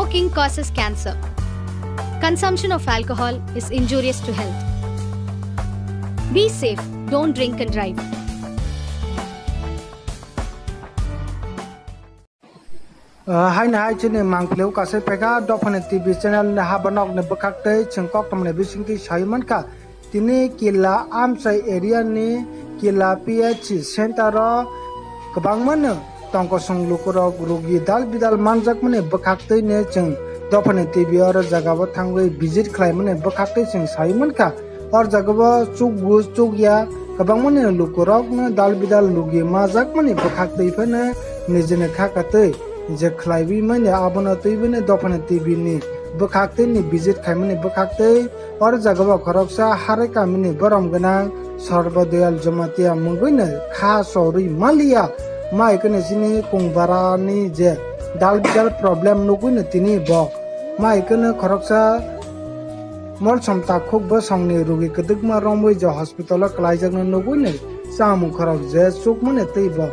Smoking causes cancer. Consumption of alcohol is injurious to health. Be safe, don't drink and drive. Hai na hai chini mangpleu kasai peka dofane TV channel na habanok ne bakakte chengkok tamne bisingi sayman ka tini kila amsai area ni kila PHC center ro kabangman tongko song lukuro rugi dal bidal manjak mane bakakte ne cheng dofane TV or jagaba thangwe visit khlai mane bakakte cheng sayman ka or jagaba chuk bus chuk ya kabangman lukurok na dal bidal lugi majak mane bakakte phane nijene khakate je Kwlaiwi mane abona tuibene dofane TV ni bakakte ni visit khaimane bakakte or jagaba khoroksa hare kamini borom gana sarbadoyal jamatia mungwine kha sori malia mai kene sini kungbara ni je dalbidal problem nuguine tini bo mai kene khoroksa mol samta khok bo songni rugi kedugma romoi je hospital Kwlaijak nuguine samu khorok je suk mane tei bo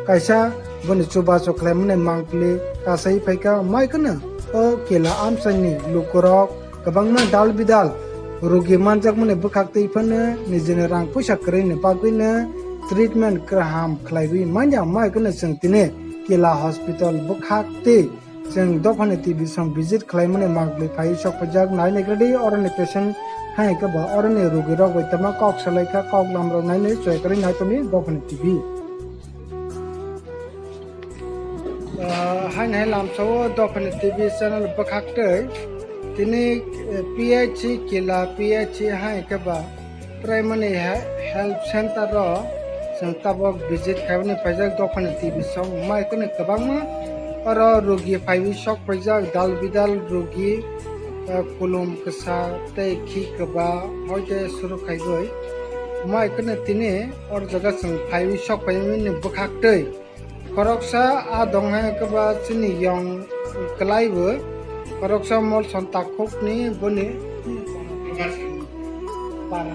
kaisa bani coba coklai mane mangpli kasai paika mai kana o kela amsani lukurok kabangma dal bidal rugi manjak mane bakakte phane nijene rang puisa kre ne paguine treatment kraham Kwlaiwi manya mai kana sengtine kela hospital bakakte seng dofane TV song visit khlai mane mangpli phai sok pajak nai ne grade or ne patient hai ka ba or ne rugi rok tama kok salai ka kok lamro nai ne choi kre nai tomi dofane TV hai nai lam so dofane TV channel bakakte tini PHC kila PHC hai ka ba primary health center ro sangtabok visit khaibne pajak dofane TV song mai kone kabangma aro rogi phaiwi sok pajak dal bidal rogi kulum kasa tei khi kaba hoite suru khaigoi mai kone tini or jaga sang phaiwi sok paimine bakakte koroksa a donghai kaba chini yong Kwlaiwi koroksa mol sontak khok ni boni para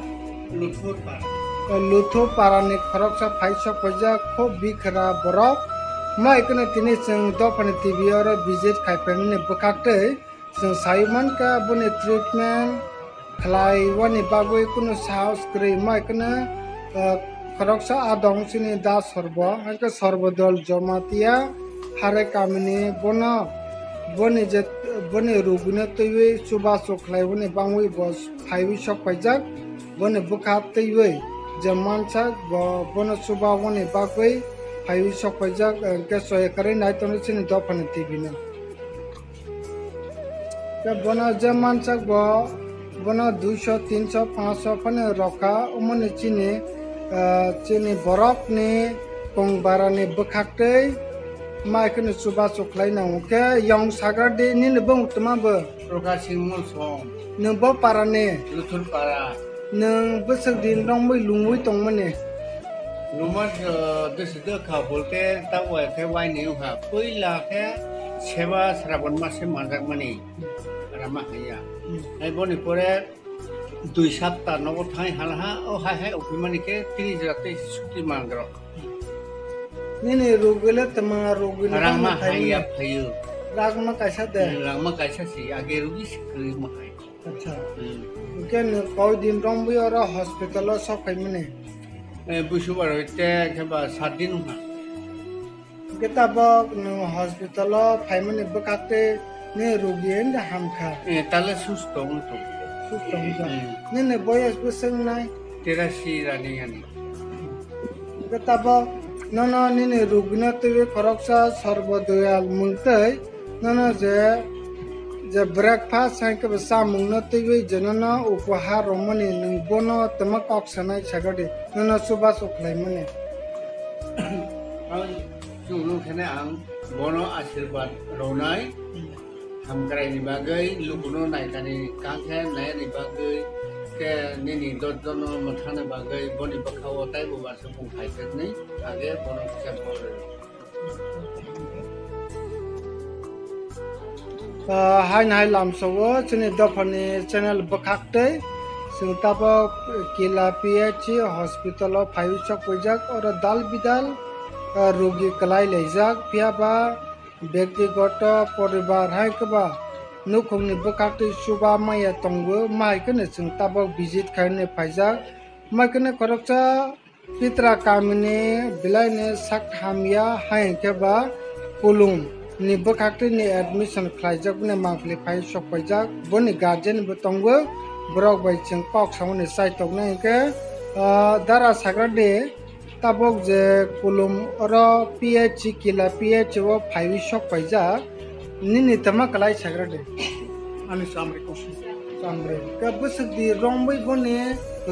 luthur para ni koroksa phaisok pajak kho bikhra borok mai kene tini sing dofane TV or visit khaipamne bakakte sing saiman ka boni treatment Kwlaiwani bagoi kuno saus kre mai kene koroksa adong sini da sorbo hanka sorbodol jamatia hare kamini bona boni je boni rugune toiwe suba soklai boni bangwi bos phaiwi sok pajak boni bukhat toiwe jamansa bona suba boni bagwi phaiwi sok pajak ke soy kare nai ton sini dofane TV na ke bona jamansa bona 200 300 500 phane rokha umone chini borok ni kongbara ni bakakte mai kene suba soklai na ke yong sagrade ni ne bong tama ba roga singmol song ne bo parane luthur para ne besek din rong moi lungui tong mane lumar de kha bolte ta wa ke wai ni ha poila ke seba srabon mase manjak mani rama haya ai boni pore 2 সপ্তাহ নগদ থাই হালহা ও high high অভিমানী কে 30 রাতে ছুটি মাংগ্র নে রোগলে তমা রোগলে রামা হাইয়া ফায়ু রাগমা কাইসা দে রামা কাইসা C আগে রোগী সিকরি মাই আচ্ছা কেন কয় দিন রমবি আর হসপিটাল সব ফাইমনে বুশুবার হইতে কেবা 7 দিন হা কেতাব হসপিটাল ফাইমনে বকাতে নে রোগী এন্ড হামখা তালে সুস্থ মতো Nene boyas beseng nai terasi rani yani ketaba nana nene rugna tewe koroksa sarbadoyal mungtai nana je breakfast hai ke besa mungna tewe janana upahar romani nung bono tamak oksanai sagade nana suba soklai mane ang julu khane ang bono ashirwad ronai hamkrai ni bagai lukuno naikani kangkhe nai ni bagai ke nini dotjono mathane bagai boni bakhawo tai bo baso pung khaisek nei age bono kisa bol hai nai lam sowo chini dofane channel bakakte singtaba kila PHC hospital phaiwi sok pajak or dal bidal rogi Kwlaijak piaba ব্যক্তিগত পরিবার হাইকবা নুখংনি বখাক্তwi suba maya tongbo maikene chung tabok visit khaine paijak maikene korokcha pitra kamine bilaine shak hamya haikeba pulum ni bakaktwi ni admission khlaijak ne mangpli phai sok paijak boni guardian bo tongbo borok bai chung kok samone sai tokna ke dara sagrade tabok je pulum ro PHC kila PHC wo phai sok paijak nini tama kalai sagrade ani samre kosi samre ka busuk di rombai bone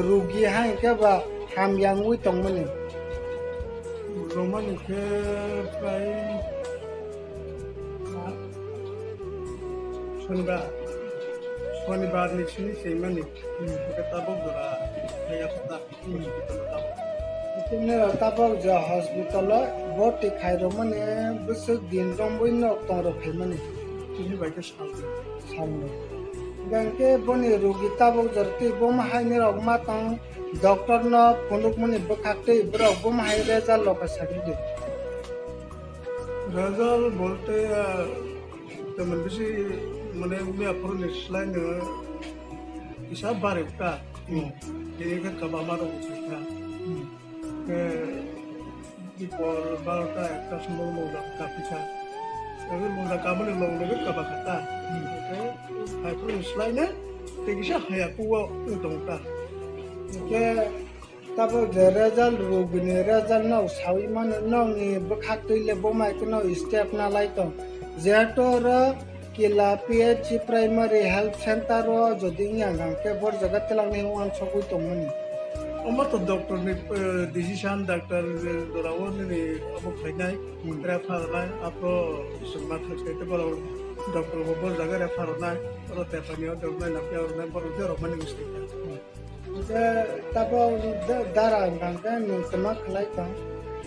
rugi hai ka ba hamya ngui tongmani romani ke prai shonibar ni chini semani ke tabok dora ya kota ne tabok ja hospital boti khairo mane busuk din rombai no tongro phaimani ini baik samre bangke bone rugi tabok jarti bom haine rok matang doctor no ponduk mani bkhakte brok bom hai reza loka sagide Razal bolte teman bisi mana umi apur nislai ne isab barek ka ini kan kabama ro kita ke di por balta ka semua mau dak kapisa tapi mau dak kamu ne mau ne ka bakata ke apur nislai ne tegisa haya kuwa untung ka ke tabok je result rugini result no sawi man no ni bkhakte le bomai ko no step na lai to jetor kila PHC primary health center ro jodi ngang ke bor jagat telang ni wan sokui tongmani amma to doctor ni decision doctor dorawon ni abu khainai refer nai apro sumat khaite bolo doctor bor jaga refer nai ro tepanio doctor na pya ro bor ro mani mistake ke tabok dara ngang ke ni tama khlai ka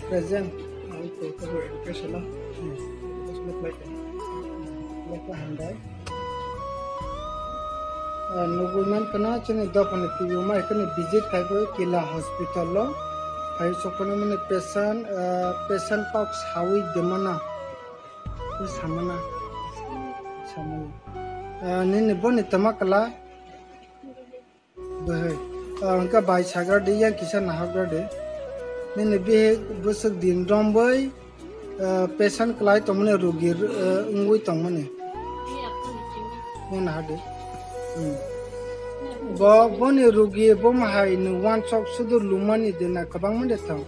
present auto to education la leka handai nuguman kana chene dopane tibu ma ekane visit kaibo kila hospital lo ai sokone mane patient box hawi demana samana nini boni tamakala bahai angka bai sagar de yang kisah nahagar de nini be busuk din rombai patient kelai tomne rugi ungui tomne yang hade boni rugi bom hai nu one shop sudur lumani dena kabang mande tang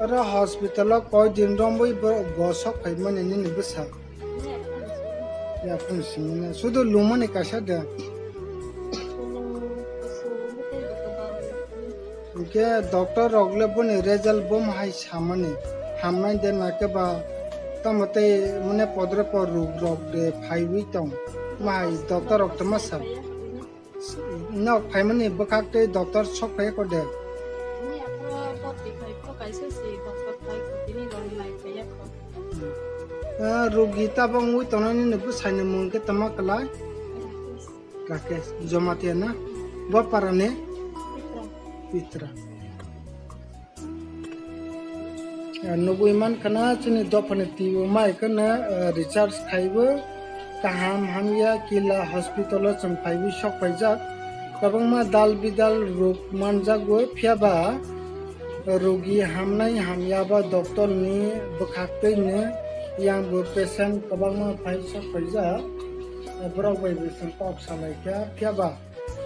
Ara hospital koi din rombai bosok kai mane ni besa ya pun simina sudur lumani kasada ke doctor rogle bone result bom hai samane hamnai de na ke ba tamate mane podre por rug rog de phaiwi tong mai doctor ok tamasa no phaimani bakakte doctor sok phai ko de rugi tabang wi tonani ne bu saine mung ke tamakala Rakesh Jomatiana ba parane Pitra nuguiman kana chini dopane tibu mai kana recharge khaibo kaham hamya kila hospital chum phaibi sok paijak kabangma dal bidal rok manjagbo phiaba rogi hamnai hamya ba doctor ni bkhakte ne yang bo patient kabangma phai sok paijak borok bai bising kok salai kya phiaba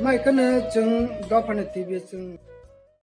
mai kana chung dopane tibu chung